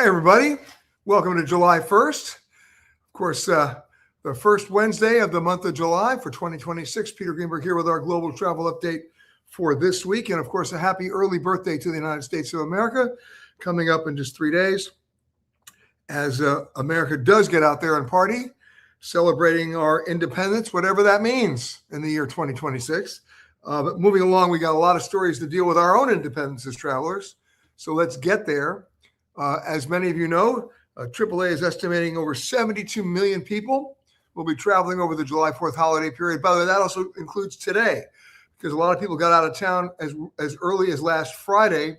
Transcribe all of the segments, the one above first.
Hi, everybody. Welcome to July 1st. Of course, the first Wednesday of the month of July for 2026. Peter Greenberg here with our global travel update for this week. And of course, a happy early birthday to the United States of America coming up in just 3 days as America does get out there and party, celebrating our independence, whatever that means in the year 2026. But moving along, we got a lot of stories to deal with our own independence as travelers. So let's get there. As many of you know, AAA is estimating over 72 million people will be traveling over the July 4th holiday period. By the way, that also includes today, because a lot of people got out of town as early as last Friday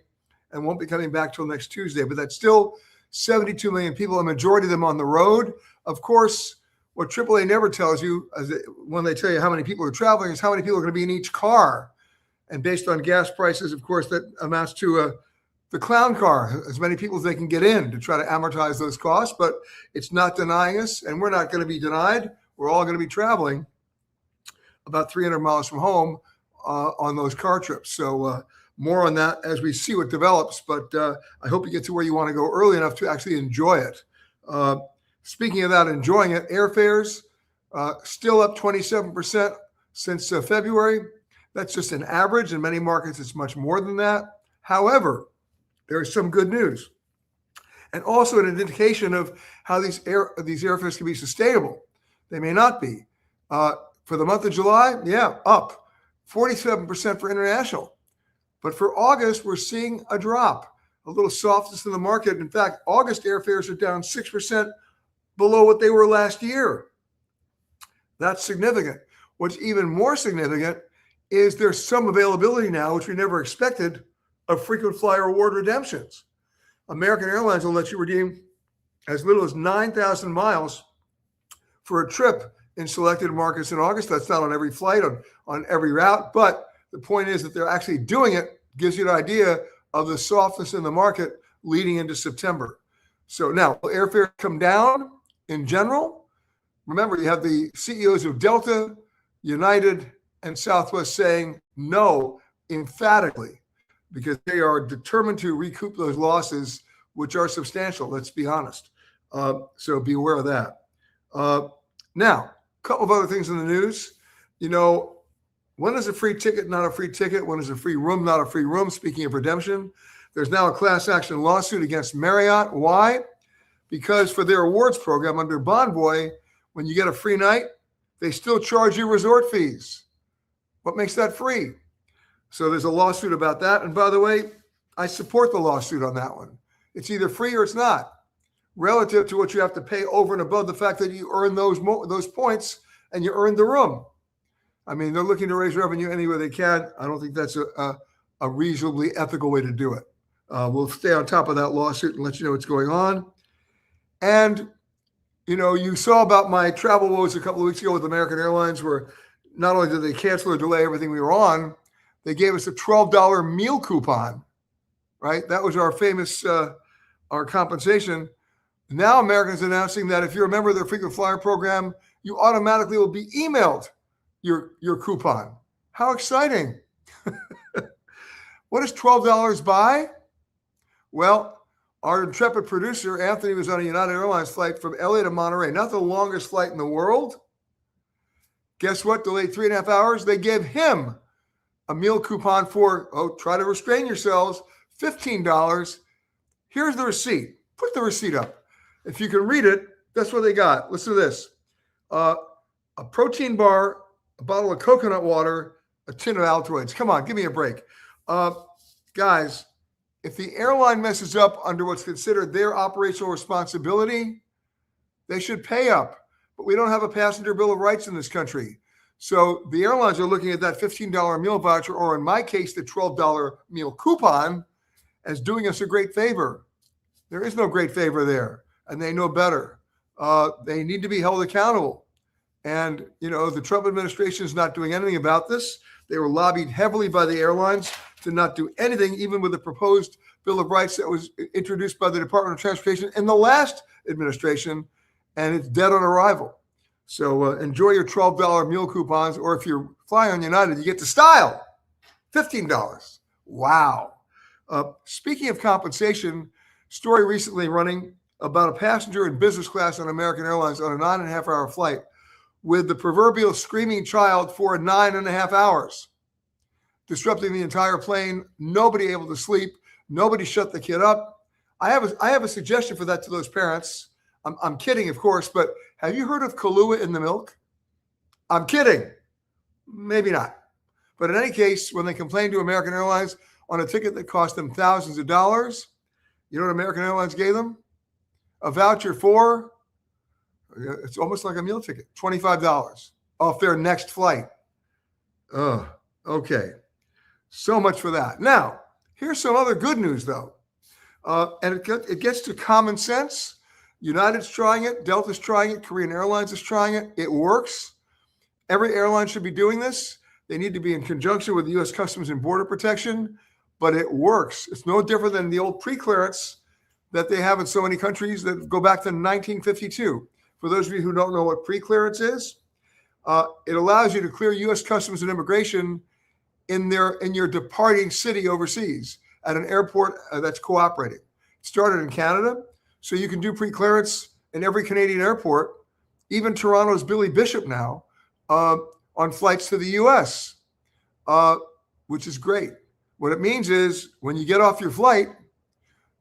and won't be coming back till next Tuesday. But that's still 72 million people, a majority of them on the road. Of course, what AAA never tells you when they tell you how many people are traveling is how many people are going to be in each car. And based on gas prices, of course, that amounts to the clown car, as many people as they can get in to try to amortize those costs. But it's not denying us, and we're not going to be denied. We're all going to be traveling about 300 miles from home on those car trips. So more on that as we see what develops. But I hope you get to where you want to go early enough to actually enjoy it. Speaking of that, enjoying it, airfares still up 27% since February. That's just an average. In many markets, it's much more than that. However, there is some good news, and also an indication of how these airfares can be sustainable. They may not be. For the month of July, up 47% for international. But for August, we're seeing a drop, a little softness in the market. In fact, August airfares are down 6% below what they were last year. That's significant. What's even more significant is there's some availability now, which we never expected, of frequent flyer award redemptions. American Airlines will let you redeem as little as 9,000 miles for a trip in selected markets in August. That's not on every flight, on every route, but the point is that they're actually doing it. Gives you an idea of the softness in the market leading into September. So now, will airfares come down in general? Remember, you have the CEOs of Delta, United, and Southwest saying no emphatically, because they are determined to recoup those losses, which are substantial, let's be honest. So be aware of that. Now, a couple of other things in the news. You know, when is a free ticket not a free ticket? When is a free room not a free room? Speaking of redemption, there's now a class action lawsuit against Marriott. Why? Because for their awards program under Bonvoy, when you get a free night, they still charge you resort fees. What makes that free? So there's a lawsuit about that. And by the way, I support the lawsuit on that one. It's either free or it's not, relative to what you have to pay over and above the fact that you earn those points and you earn the room. I mean, they're looking to raise revenue any way they can. I don't think that's a reasonably ethical way to do it. We'll stay on top of that lawsuit and let you know what's going on. And, you know, you saw about my travel woes a couple of weeks ago with American Airlines, where not only did they cancel or delay everything we were on, they gave us a $12 meal coupon, right? That was our famous, our compensation. Now American's announcing that if you're a member of their frequent flyer program, you automatically will be emailed your coupon. How exciting. What does $12 buy? Well, our intrepid producer, Anthony, was on a United Airlines flight from LA to Monterey, not the longest flight in the world. Guess what? Delayed 3.5 hours. They gave him a meal coupon for, try to restrain yourselves, $15. Here's the receipt. Put the receipt up. If you can read it, that's what they got. Listen to this. A protein bar, a bottle of coconut water, a tin of Altoids. Come on, give me a break. Guys, if the airline messes up under what's considered their operational responsibility, they should pay up. But we don't have a passenger bill of rights in this country. So the airlines are looking at that $15 meal voucher, or in my case, the $12 meal coupon, as doing us a great favor. There is no great favor there, and they know better. They need to be held accountable. And, you know, the Trump administration is not doing anything about this. They were lobbied heavily by the airlines to not do anything, even with the proposed Bill of Rights that was introduced by the Department of Transportation in the last administration, and it's dead on arrival. So enjoy your $12 meal coupons, or if you're flying on United, you get to style, $15. Wow. Speaking of compensation, Story recently running about a passenger in business class on American Airlines on a 9.5-hour flight with the proverbial screaming child for 9.5 hours, disrupting the entire plane. Nobody able to sleep. Nobody shut the kid up. I have a suggestion for that to those parents. I'm kidding, of course, but have you heard of Kahlua in the milk? I'm kidding. Maybe not. But in any case, when they complained to American Airlines on a ticket that cost them thousands of dollars, you know what American Airlines gave them? A voucher for, it's almost like a meal ticket, $25 off their next flight. Okay. So much for that. Now, here's some other good news, though. And it gets to common sense. United's trying it. Delta's trying it. Korean Airlines is trying it. It works. Every airline should be doing this. They need to be in conjunction with the U.S. Customs and Border Protection, but it works. It's no different than the old pre-clearance that they have in so many countries that go back to 1952. For those of you who don't know what pre-clearance is, it allows you to clear U.S. Customs and Immigration in your departing city overseas at an airport that's cooperating. It started in Canada, so you can do pre-clearance in every Canadian airport, even Toronto's Billy Bishop now, on flights to the U.S., which is great. What it means is when you get off your flight,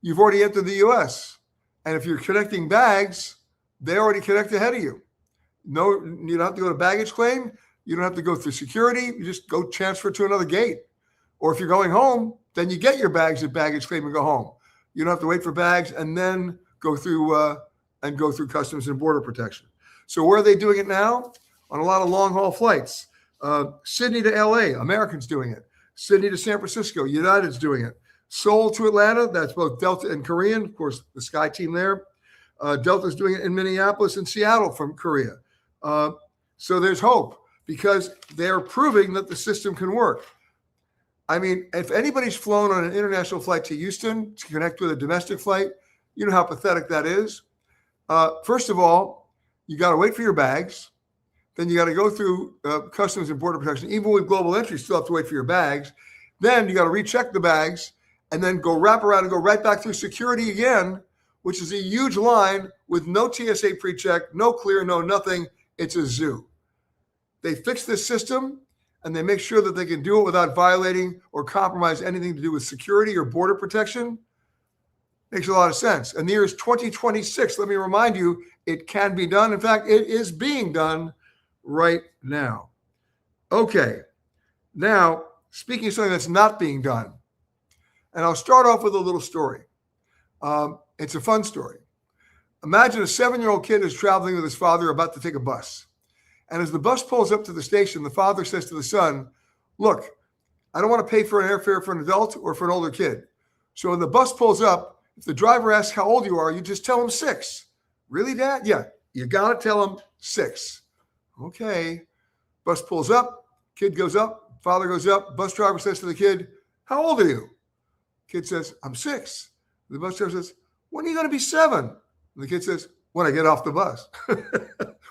you've already entered the U.S. And if you're connecting bags, they already connect ahead of you. No, you don't have to go to baggage claim. You don't have to go through security. You just go transfer to another gate. Or if you're going home, then you get your bags at baggage claim and go home. You don't have to wait for bags and then go through Customs and Border Protection. So where are they doing it now? On a lot of long-haul flights. Sydney to LA, Americans doing it. Sydney to San Francisco, United's doing it. Seoul to Atlanta, that's both Delta and Korean. Of course, the Sky team there. Delta's doing it in Minneapolis and Seattle from Korea. So there's hope because they're proving that the system can work. I mean, if anybody's flown on an international flight to Houston to connect with a domestic flight, you know how pathetic that is. First of all, you got to wait for your bags. Then you got to go through Customs and Border Protection. Even with global entry, you still have to wait for your bags. Then you got to recheck the bags and then go wrap around and go right back through security again, which is a huge line with no TSA pre-check, no clear, no nothing. It's a zoo. They fix this system and they make sure that they can do it without violating or compromise anything to do with security or border protection. Makes a lot of sense. And the year is 2026. Let me remind you, it can be done. In fact, it is being done right now. Okay. Now, speaking of something that's not being done, and I'll start off with a little story. It's a fun story. Imagine a 7-year-old kid is traveling with his father about to take a bus. And as the bus pulls up to the station, the father says to the son, look, I don't want to pay for an airfare for an adult or for an older kid. So when the bus pulls up, if the driver asks how old you are, you just tell him 6. Really, Dad? Yeah, you got to tell him 6. Okay. Bus pulls up, kid goes up, father goes up, bus driver says to the kid, how old are you? Kid says, I'm 6. The bus driver says, when are you going to be 7? And the kid says, when I get off the bus.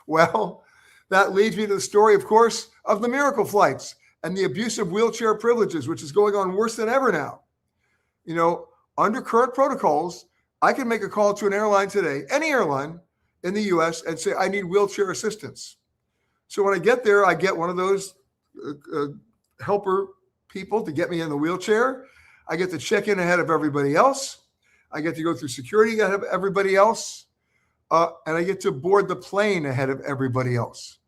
Well, that leads me to the story, of course, of the miracle flights and the abuse of wheelchair privileges, which is going on worse than ever now. You know, under current protocols, I can make a call to an airline today, any airline in the U.S., and say, I need wheelchair assistance. So when I get there, I get one of those helper people to get me in the wheelchair. I get to check in ahead of everybody else. I get to go through security ahead of everybody else. And I get to board the plane ahead of everybody else.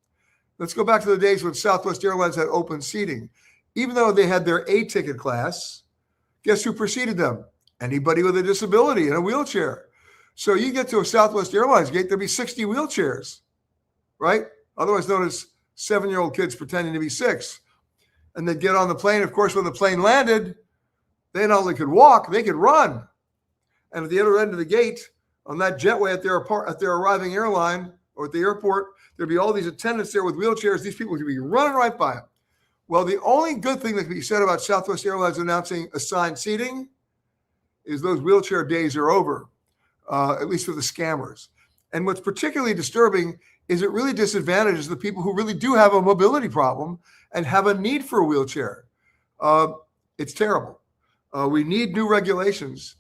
Let's go back to the days when Southwest Airlines had open seating. Even though they had their A-ticket class, guess who preceded them? Anybody with a disability in a wheelchair. So you get to a Southwest Airlines gate, there'll be 60 wheelchairs, right? Otherwise known as 7-year-old kids pretending to be 6. And they'd get on the plane. Of course, when the plane landed, they not only could walk, they could run. And at the other end of the gate, on that jetway at their arriving airline or at the airport, there'd be all these attendants there with wheelchairs. These people could be running right by them. Well, the only good thing that can be said about Southwest Airlines announcing assigned seating is those wheelchair days are over, at least for the scammers. And what's particularly disturbing is it really disadvantages the people who really do have a mobility problem and have a need for a wheelchair. It's terrible. We need new regulations.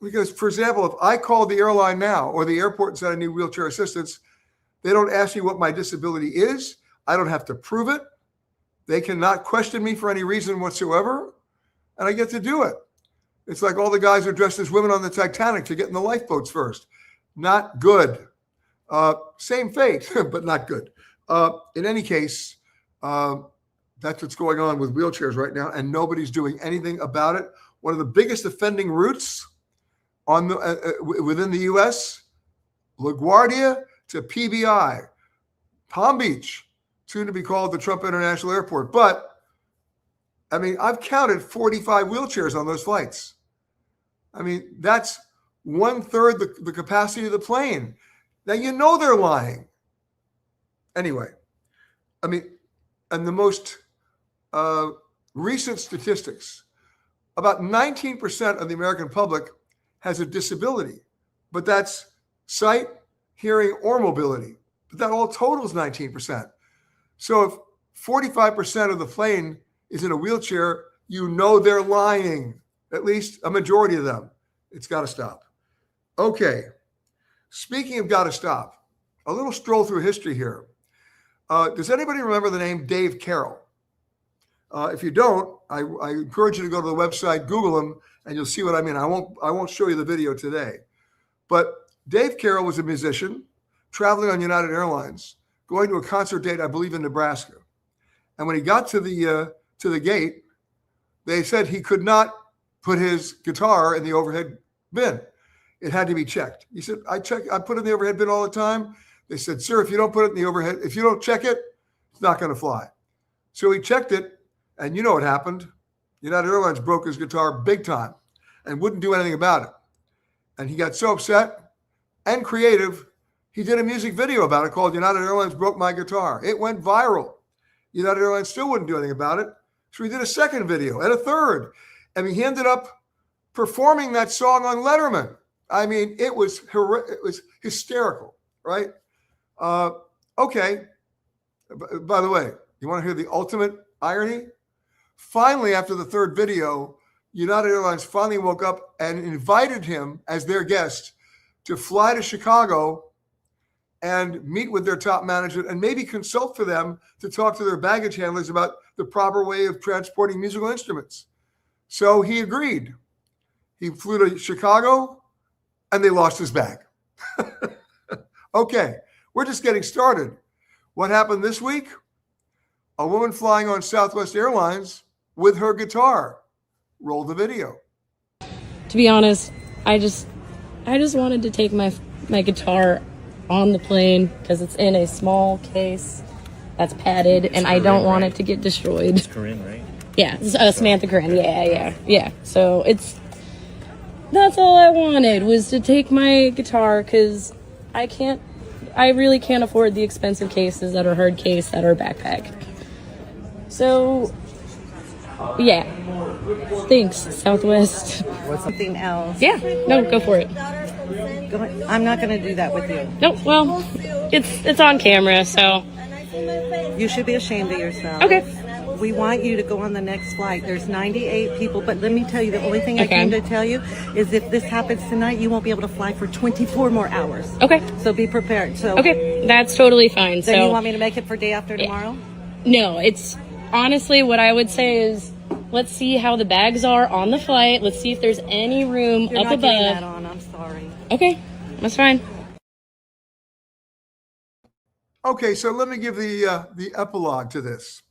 Because, for example, if I called the airline now or the airport and said I need wheelchair assistance, they don't ask me what my disability is. I don't have to prove it. They cannot question me for any reason whatsoever, and I get to do it. It's like all the guys are dressed as women on the Titanic to get in the lifeboats first. Not good. Same fate, but not good. In any case, that's what's going on with wheelchairs right now, and nobody's doing anything about it. One of the biggest offending routes on the within the U.S., LaGuardia to PBI, Palm Beach, soon to be called the Trump International Airport. But, I mean, I've counted 45 wheelchairs on those flights. I mean, that's 1/3 the capacity of the plane. Now, you know they're lying. Anyway, I mean, and the most recent statistics, about 19% of the American public has a disability, but that's sight, hearing, or mobility. But that all totals 19%. So if 45% of the plane is in a wheelchair, you know they're lying, at least a majority of them. It's got to stop. Okay, speaking of got to stop, a little stroll through history here. Does anybody remember the name Dave Carroll? If you don't, I encourage you to go to the website, Google him, and you'll see what I mean. I won't show you the video today. But Dave Carroll was a musician traveling on United Airlines, going to a concert date, I believe, in Nebraska. And when he got to the gate, they said he could not put his guitar in the overhead bin. It had to be checked. He said, I put it in the overhead bin all the time. They said, sir, if you don't put it in the overhead, if you don't check it, it's not going to fly. So he checked it, and you know what happened. United Airlines broke his guitar big time and wouldn't do anything about it. And he got so upset and creative, he did a music video about it called United Airlines Broke My Guitar. It went viral. United Airlines still wouldn't do anything about it. So he did a second video and a third. I mean, he ended up performing that song on Letterman. I mean, it was hysterical, right? Okay. By the way, you want to hear the ultimate irony? Finally, after the third video, United Airlines finally woke up and invited him as their guest to fly to Chicago and meet with their top management and maybe consult for them to talk to their baggage handlers about the proper way of transporting musical instruments. So he agreed. He flew to Chicago and they lost his bag. Okay, we're just getting started. What happened this week? A woman flying on Southwest Airlines with her guitar. Roll the video. To be honest, I just wanted to take my guitar on the plane because it's in a small case that's padded, and I don't want it to get destroyed. It's Corinne, right? Yeah, Samantha Corinne. Yeah. So that's all I wanted was to take my guitar because I really can't afford the expensive cases that are hard case that are backpack. So, yeah. Thanks, Southwest. What's something else? Yeah, no, go for it. I'm not going to do that with you. No, well, it's on camera, so. You should be ashamed of yourself. Okay. We want you to go on the next flight. There's 98 people, but let me tell you, the only thing I Okay. came to tell you is if this happens tonight, you won't be able to fly for 24 more hours. Okay. So be prepared. So Okay, that's totally fine. Then So, you want me to make it for day after tomorrow? no, it's honestly what I would say is let's see how the bags are on the flight. Let's see if there's any room You're up not getting above. that on. I'm sorry. Okay, that's fine. Okay, so let me give the epilogue to this.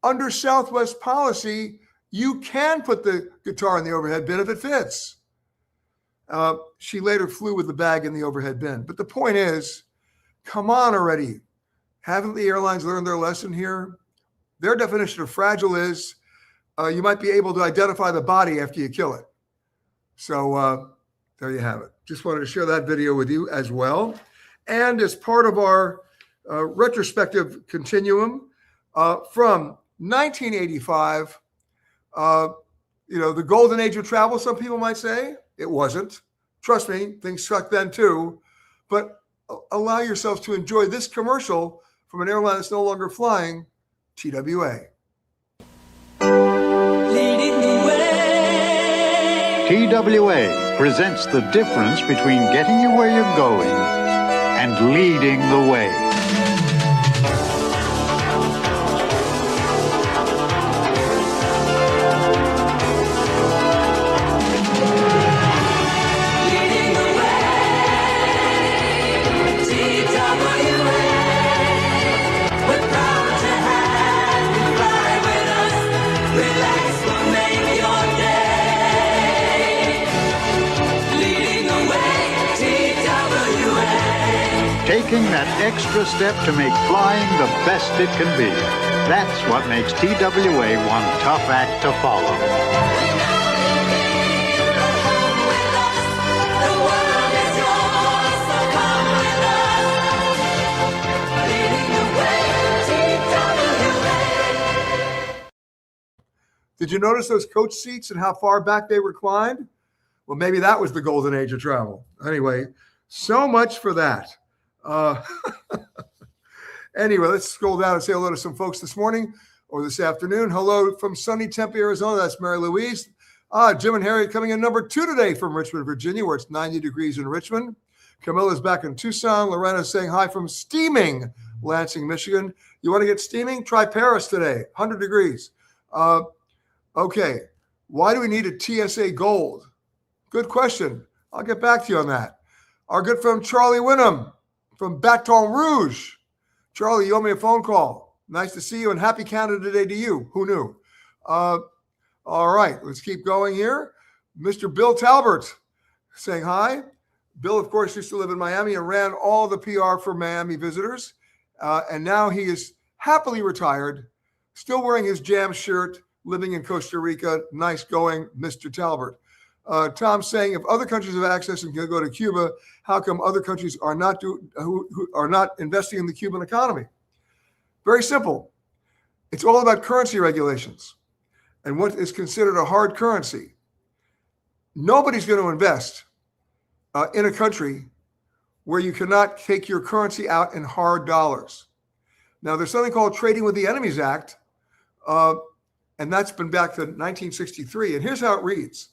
Under Southwest policy, you can put the guitar in the overhead bin if it fits. She later flew with the bag in the overhead bin. But the point is, come on already. Haven't the airlines learned their lesson here? Their definition of fragile is you might be able to identify the body after you kill it. So there you have it. Just wanted to share that video with you as well. And as part of our retrospective continuum from 1985, the golden age of travel, some people might say. It wasn't. Trust me, things sucked then too. But allow yourselves to enjoy this commercial from an airline that's no longer flying, TWA. TWA, presents the difference between getting you where you're going and leading the way. Taking that extra step to make flying the best it can be. That's what makes TWA one tough act to follow. Did you notice those coach seats and how far back they reclined? Well, maybe that was the golden age of travel. Anyway, so much for that. Anyway, let's scroll down and say hello to some folks this morning or this afternoon. Hello from sunny Tempe, Arizona. That's Mary Louise. Jim and Harry coming in number 2 today from Richmond, Virginia, where it's 90 degrees in Richmond. Camilla's back in Tucson. Lorena's saying hi from steaming Lansing, Michigan. You want to get steaming? Try Paris today, 100 degrees. Okay, why do we need a TSA Gold? Good question. I'll get back to you on that. Our good friend Charlie Wynnum from Baton Rouge. Charlie, you owe me a phone call. Nice to see you and happy Canada Day to you. Who knew? All right, let's keep going here. Mr. Bill Talbert saying hi. Bill, of course, used to live in Miami and ran all the PR for Miami visitors. And now he is happily retired, still wearing his Jam shirt, living in Costa Rica. Nice going, Mr. Talbert. Tom saying, if other countries have access and can go to Cuba, how come other countries are not who are not investing in the Cuban economy? Very simple. It's all about currency regulations and what is considered a hard currency. Nobody's going to invest in a country where you cannot take your currency out in hard dollars. Now, there's something called Trading with the Enemies Act, and that's been back to 1963. And here's how it reads.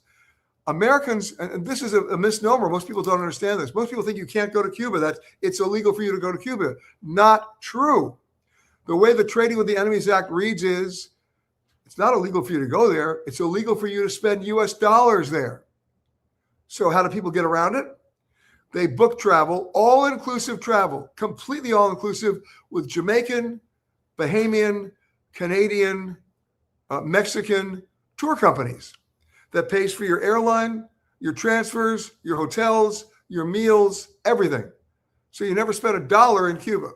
Americans, and this is a misnomer. Most people don't understand this. Most people think you can't go to Cuba, that it's illegal for you to go to Cuba. Not true. The way the Trading with the Enemies Act reads is, it's not illegal for you to go there. It's illegal for you to spend US dollars there. So how do people get around it? They book travel, all-inclusive travel, completely all-inclusive with Jamaican, Bahamian, Canadian, Mexican tour companies that pays for your airline, your transfers, your hotels, your meals, everything. So you never spend $1 in Cuba.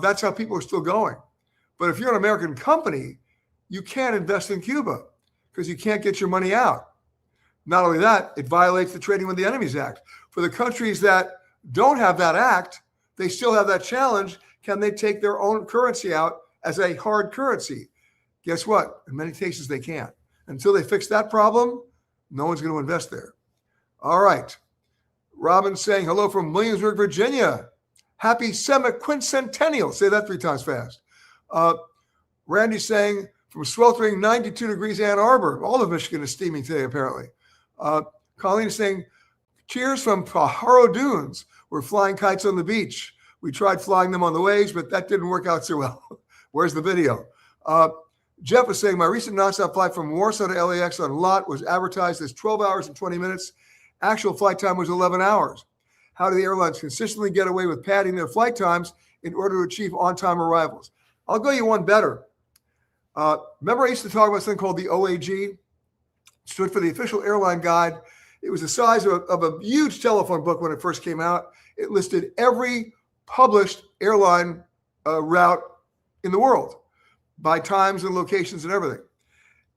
That's how people are still going. But if you're an American company, you can't invest in Cuba because you can't get your money out. Not only that, it violates the Trading with the Enemies Act. For the countries that don't have that act, they still have that challenge. Can they take their own currency out as a hard currency? Guess what? In many cases, they can't. Until they fix that problem, no one's going to invest there. All right. Robin saying hello from Williamsburg, Virginia. Happy semi-quincentennial. Say that 3 times fast. Randy saying from sweltering 92 degrees Ann Arbor. All of Michigan is steaming today, apparently. Colleen is saying, cheers from Pajaro Dunes. We're flying kites on the beach. We tried flying them on the waves, but that didn't work out so well. Where's the video? Jeff was saying, my recent nonstop flight from Warsaw to LAX on LOT was advertised as 12 hours and 20 minutes. Actual flight time was 11 hours. How do the airlines consistently get away with padding their flight times in order to achieve on-time arrivals? I'll go you one better. Remember I used to talk about something called the OAG? It stood for the Official Airline Guide. It was the size of a huge telephone book when it first came out. It listed every published airline route in the world by times and locations and everything.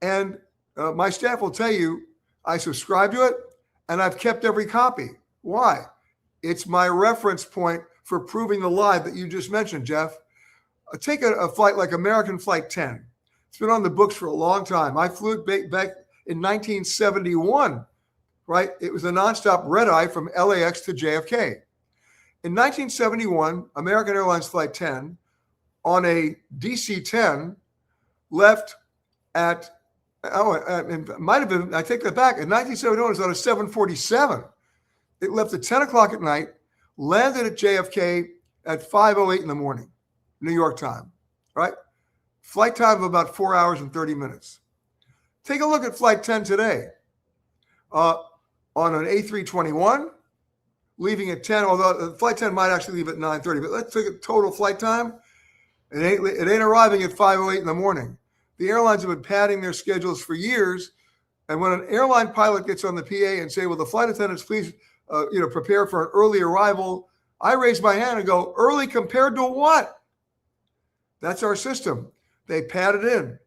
And my staff will tell you, I subscribe to it and I've kept every copy. Why? It's my reference point for proving the lie that you just mentioned, Jeff. Take a flight like American Flight 10. It's been on the books for a long time. I flew it back in 1971, right? It was a nonstop red-eye from LAX to JFK. In 1971, American Airlines Flight 10 on a DC-10 left at Oh, it might have been, I take that back. In 1971, it was on a 747. It left at 10 o'clock at night, landed at JFK at 5:08 in the morning, New York time, right? Flight time of about 4 hours and 30 minutes. Take a look at Flight 10 today. On an A321, leaving at 10, although Flight 10 might actually leave at 9:30, but let's take a total flight time. It ain't arriving at 5:08 in the morning. The airlines have been padding their schedules for years, and when an airline pilot gets on the PA and say, "Will the flight attendants please, prepare for an early arrival?" I raise my hand and go, "Early compared to what?" That's our system. They pad it in.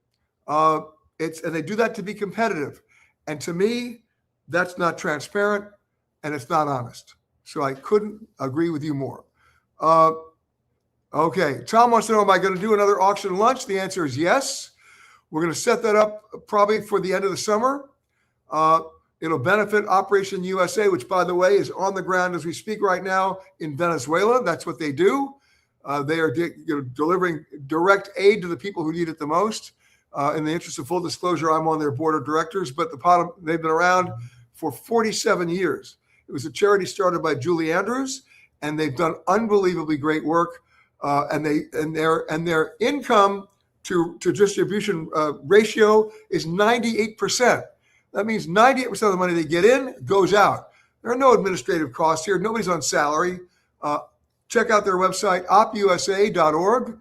And they do that to be competitive. And to me, that's not transparent and it's not honest. So I couldn't agree with you more. Okay. Tom wants to know, am I going to do another auction lunch? The answer is yes. We're going to set that up probably for the end of the summer. It'll benefit Operation USA, which, by the way, is on the ground as we speak right now in Venezuela. That's what they do. They are delivering direct aid to the people who need it the most. In the interest of full disclosure, I'm on their board of directors, but they've been around for 47 years. It was a charity started by Julie Andrews, and they've done unbelievably great work. And their income to distribution ratio is 98%. That means 98% of the money they get in goes out. There are no administrative costs here. Nobody's on salary. Check out their website, opusa.org.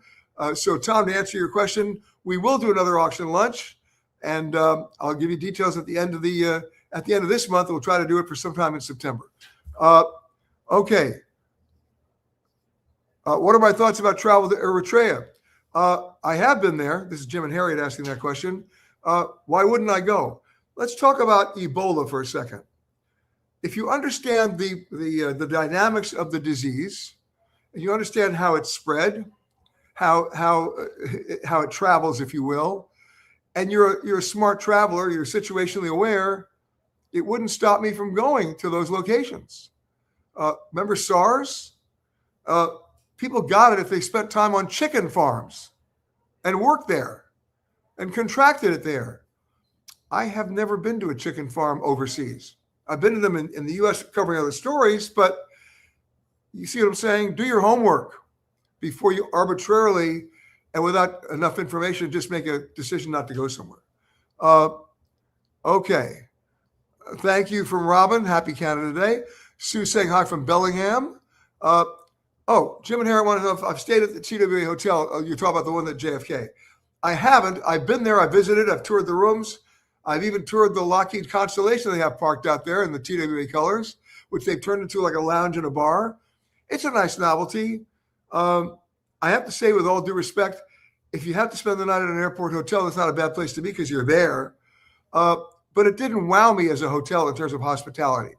So, Tom, to answer your question, we will do another auction lunch, and I'll give you details at the end of this month. We'll try to do it for sometime in September. Okay. What are my thoughts about travel to Eritrea? I have been there. This is Jim and Harriet asking that question. Why wouldn't I go? Let's talk about Ebola for a second. If you understand the dynamics of the disease, and you understand how it's spread, how it travels, if you will, and you're a smart traveler, you're situationally aware, it wouldn't stop me from going to those locations. Remember SARS? People got it if they spent time on chicken farms and worked there and contracted it there. I have never been to a chicken farm overseas. I've been to them in the U.S. covering other stories, but you see what I'm saying? Do your homework before you arbitrarily and without enough information just make a decision not to go somewhere. Okay. Thank you from Robin. Happy Canada Day. Sue saying hi from Bellingham. Jim and Harriet want to know if I've stayed at the TWA Hotel. You're talking about the one at JFK. I haven't. I've been there. I visited. I've toured the rooms. I've even toured the Lockheed Constellation they have parked out there in the TWA colors, which they've turned into like a lounge and a bar. It's a nice novelty. I have to say, with all due respect, if you have to spend the night at an airport hotel, it's not a bad place to be because you're there. But it didn't wow me as a hotel in terms of hospitality.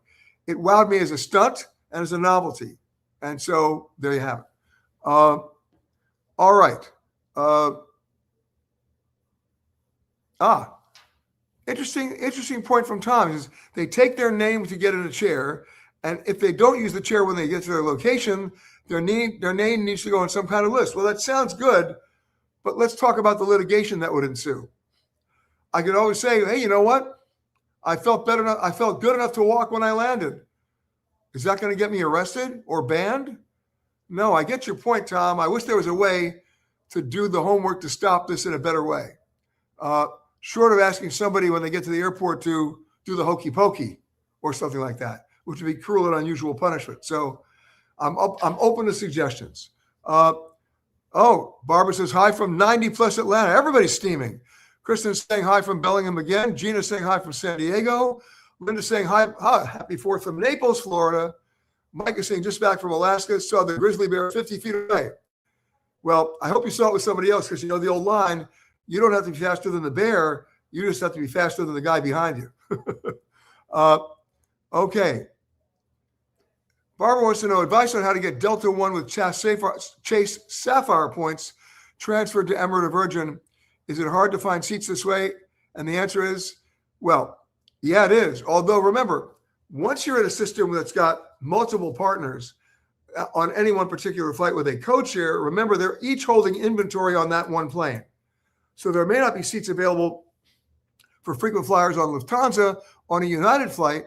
It wowed me as a stunt and as a novelty. And so there you have it. All right. Interesting point from Tom is they take their name to get in a chair, and if they don't use the chair when they get to their location, their name needs to go on some kind of list. Well, that sounds good, but let's talk about the litigation that would ensue. I could always say, hey, you know what? I felt better enough. I felt good enough to walk when I landed. Is that going to get me arrested or banned? No, I get your point, Tom. I wish there was a way to do the homework to stop this in a better way. Short of asking somebody when they get to the airport to do the hokey pokey or something like that, which would be cruel and unusual punishment. So I'm open to suggestions. Barbara says hi from 90 plus Atlanta. Everybody's steaming. Kristen's saying hi from Bellingham again. Gina's saying hi from San Diego. Linda's saying hi, happy 4th from Naples, Florida. Mike is saying just back from Alaska, saw the grizzly bear 50 feet away. Well, I hope you saw it with somebody else because you know the old line, you don't have to be faster than the bear. You just have to be faster than the guy behind you. Okay. Barbara wants to know advice on how to get Delta One with Chase Sapphire points transferred to Emirate or Virgin. Is it hard to find seats this way? And the answer is, well, yeah, it is. Although remember, once you're in a system that's got multiple partners on any one particular flight with a code share, remember they're each holding inventory on that one plane. So there may not be seats available for frequent flyers on Lufthansa on a United flight,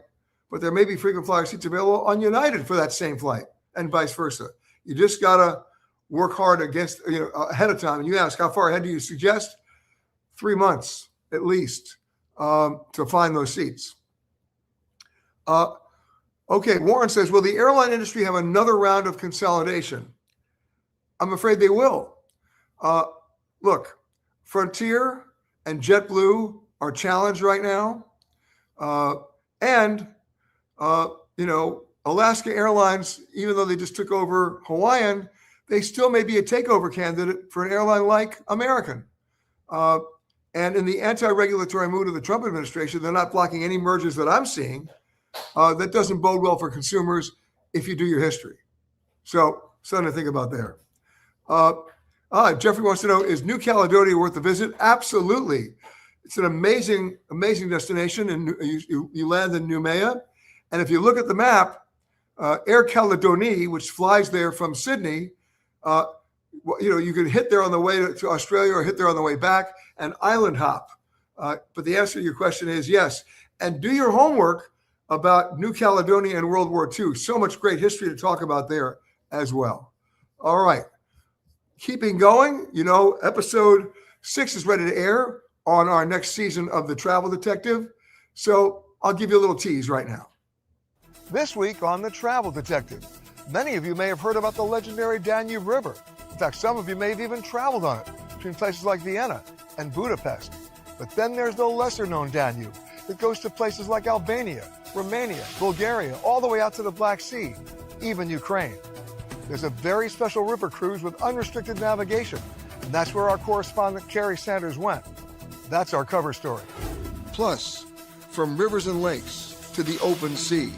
but there may be frequent flyer seats available on United for that same flight, and vice versa. You just got to work hard ahead of time. And you ask, how far ahead do you suggest? 3 months at least to find those seats. Okay, Warren says, will the airline industry have another round of consolidation? I'm afraid they will. Look, Frontier and JetBlue are challenged right now. Alaska Airlines, even though they just took over Hawaiian, they still may be a takeover candidate for an airline like American. And in the anti-regulatory mood of the Trump administration, they're not blocking any mergers that I'm seeing. That doesn't bode well for consumers if you do your history. So something to think about there. Jeffrey wants to know, is New Caledonia worth the visit? Absolutely. It's an amazing, amazing destination. And you land in Noumea. And if you look at the map, Air Caledonie, which flies there from Sydney, you could hit there on the way to Australia or hit there on the way back and island hop. But the answer to your question is yes. And do your homework about New Caledonia and World War II. So much great history to talk about there as well. All right. Keeping going, episode 6 is ready to air on our next season of The Travel Detective. So I'll give you a little tease right now. This week on The Travel Detective, many of you may have heard about the legendary Danube River. In fact, some of you may have even traveled on it between places like Vienna and Budapest. But then there's the lesser-known Danube that goes to places like Albania, Romania, Bulgaria, all the way out to the Black Sea, even Ukraine. There's a very special river cruise with unrestricted navigation, and that's where our correspondent Carrie Sanders went. That's our cover story. Plus, from rivers and lakes to the open sea,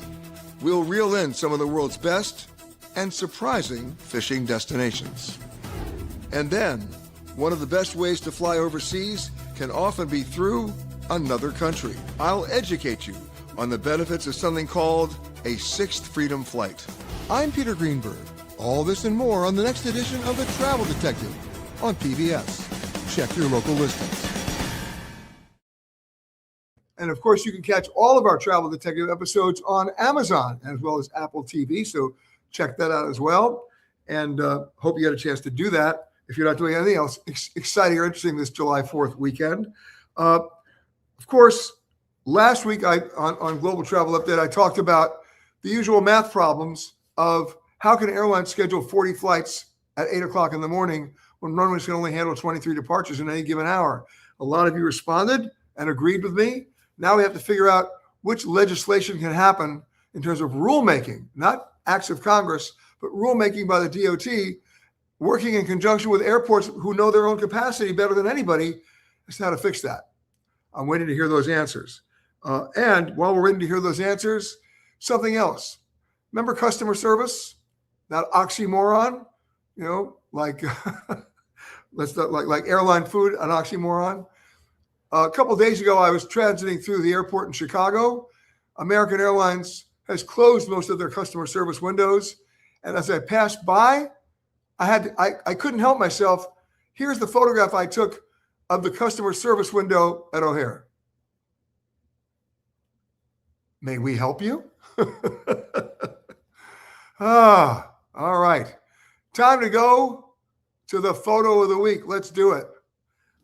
we'll reel in some of the world's best and surprising fishing destinations. And then, one of the best ways to fly overseas can often be through another country. I'll educate you on the benefits of something called a sixth freedom flight. I'm Peter Greenberg. All this and more on the next edition of The Travel Detective on PBS. Check your local listings. And of course, you can catch all of our Travel Detective episodes on Amazon as well as Apple TV. So check that out as well. And hope you get a chance to do that if you're not doing anything else exciting or interesting this July 4th weekend. Of course, last week on Global Travel Update, I talked about the usual math problems of how can airlines schedule 40 flights at 8 o'clock in the morning when runways can only handle 23 departures in any given hour. A lot of you responded and agreed with me. Now we have to figure out which legislation can happen in terms of rulemaking, not acts of Congress, but rulemaking by the DOT, working in conjunction with airports who know their own capacity better than anybody as to how to fix that. I'm waiting to hear those answers. And while we're waiting to hear those answers, something else. Remember customer service? That oxymoron, like like airline food, an oxymoron. A couple of days ago, I was transiting through the airport in Chicago. American Airlines has closed most of their customer service windows. And as I passed by, I couldn't help myself. Here's the photograph I took of the customer service window at O'Hare. May we help you? All right. Time to go to the photo of the week. Let's do it.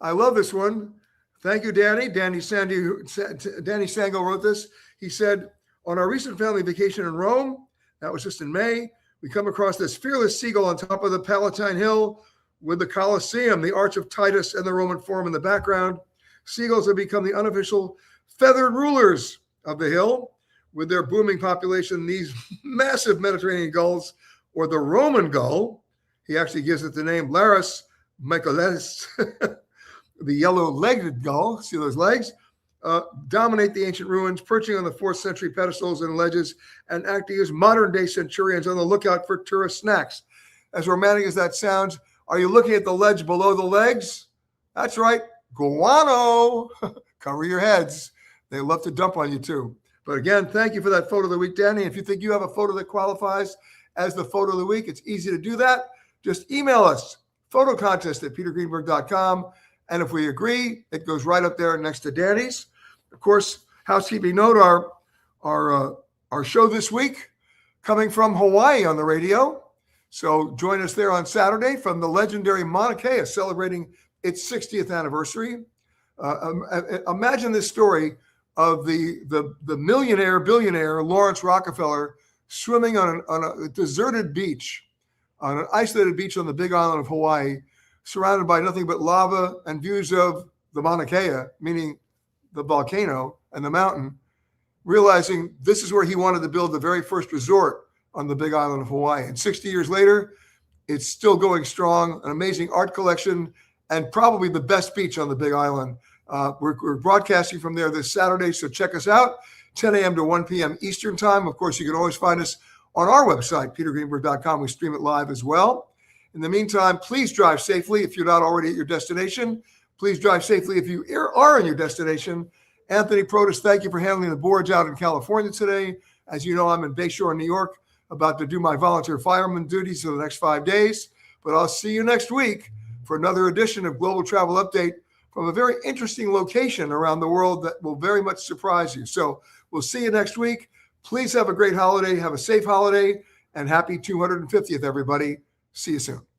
I love this one. Thank you, Danny. Danny Sango wrote this. He said, on our recent family vacation in Rome, that was just in May, we come across this fearless seagull on top of the Palatine Hill with the Colosseum, the Arch of Titus, and the Roman Forum in the background. Seagulls have become the unofficial feathered rulers of the hill. With their booming population, these massive Mediterranean gulls, or the Roman gull, he actually gives it the name Larus michaelis, the yellow-legged gull, see those legs, dominate the ancient ruins, perching on the 4th century pedestals and ledges, and acting as modern-day centurions on the lookout for tourist snacks. As romantic as that sounds, are you looking at the ledge below the legs? That's right, guano. Cover your heads. They love to dump on you, too. But again, thank you for that photo of the week, Danny. If you think you have a photo that qualifies as the photo of the week, it's easy to do that. Just email us, photocontest@petergreenberg.com. And if we agree, it goes right up there next to Danny's. Of course, housekeeping note, our show this week coming from Hawaii on the radio. So join us there on Saturday from the legendary Mauna Kea, celebrating its 60th anniversary. Imagine this story of the millionaire, billionaire Lawrence Rockefeller swimming on a deserted beach, on an isolated beach on the big island of Hawaii, surrounded by nothing but lava and views of the Mauna Kea, meaning the volcano and the mountain, realizing this is where he wanted to build the very first resort on the big island of Hawaii. And 60 years later, it's still going strong, an amazing art collection, and probably the best beach on the big island. We're broadcasting from there this Saturday, so check us out, 10 a.m. to 1 p.m. Eastern time. Of course, you can always find us on our website, petergreenberg.com. We stream it live as well. In the meantime, please drive safely if you're not already at your destination. Please drive safely if you are in your destination. Anthony Protis, thank you for handling the boards out in California today. As you know, I'm in Bayshore, New York, about to do my volunteer fireman duties for the next 5 days. But I'll see you next week for another edition of Global Travel Update from a very interesting location around the world that will very much surprise you. So we'll see you next week. Please have a great holiday. Have a safe holiday, and happy 250th, everybody. See you soon.